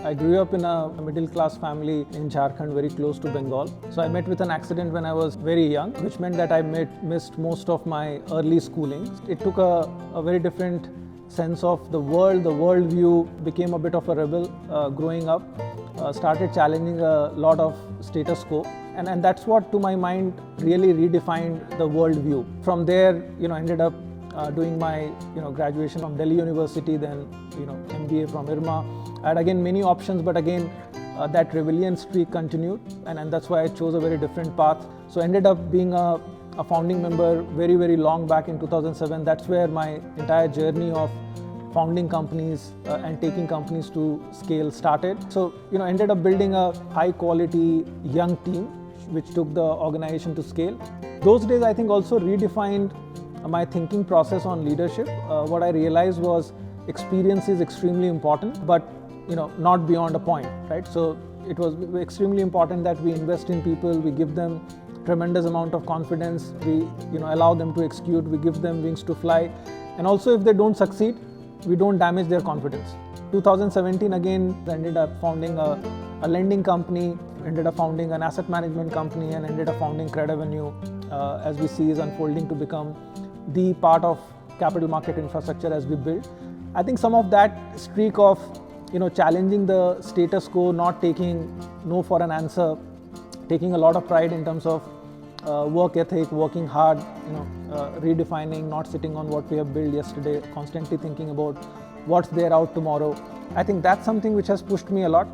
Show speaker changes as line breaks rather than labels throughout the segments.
I grew up in a middle-class family in Jharkhand, very close to Bengal. So I met with an accident when I was very young, which meant that I missed most of my early schooling. It took a very different sense of the world view, became a bit of a rebel growing up, started challenging a lot of status quo. And that's what, to my mind, really redefined the world view. From there, ended up doing my graduation from Delhi University, then MBA from IRMA. I had again many options, but again that rebellion streak continued, and that's why I chose a very different path. So ended up being a founding member very long back in 2007. That's where my entire journey of founding companies and taking companies to scale started. So ended up building a high quality young team which took the organization to scale. Those days I think also redefined my thinking process on leadership. What I realized was experience is extremely important, but not beyond a point, right? So it was extremely important that we invest in people, we give them tremendous amount of confidence, we allow them to execute, we give them wings to fly, and also if they don't succeed, we don't damage their confidence. 2017 again, I ended up founding a lending company, ended up founding an asset management company, and ended up founding CredAvenue, as we see is unfolding to become the part of capital market infrastructure as we build. I think some of that streak of challenging the status quo, not taking no for an answer, taking a lot of pride in terms of work ethic, working hard, redefining, not sitting on what we have built yesterday, constantly thinking about what's there out tomorrow. I think that's something which has pushed me a lot,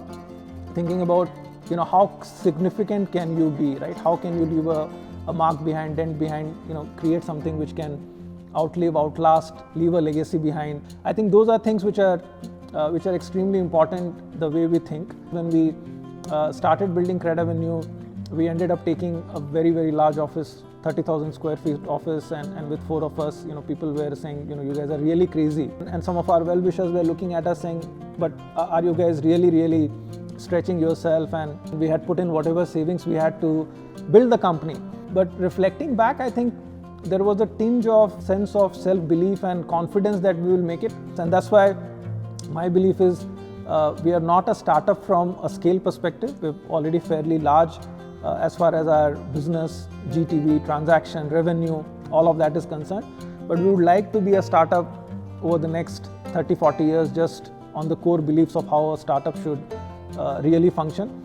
thinking about how significant can you be, right? How can you leave a mark behind, dent behind, create something which can outlive, outlast, leave a legacy behind. I think those are things which are extremely important, the way we think. When we started building CredAvenue, we ended up taking a very large office, 30,000 square feet office, and with 4 of us, people were saying, you guys are really crazy. And some of our well-wishers were looking at us saying, but are you guys really stretching yourself? And we had put in whatever savings we had to build the company. But reflecting back, I think there was a tinge of sense of self-belief and confidence that we will make it. And that's why my belief is we are not a startup from a scale perspective. We're already fairly large as far as our business, GTV, transaction, revenue, all of that is concerned. But we would like to be a startup over the next 30-40 years, just on the core beliefs of how a startup should really function.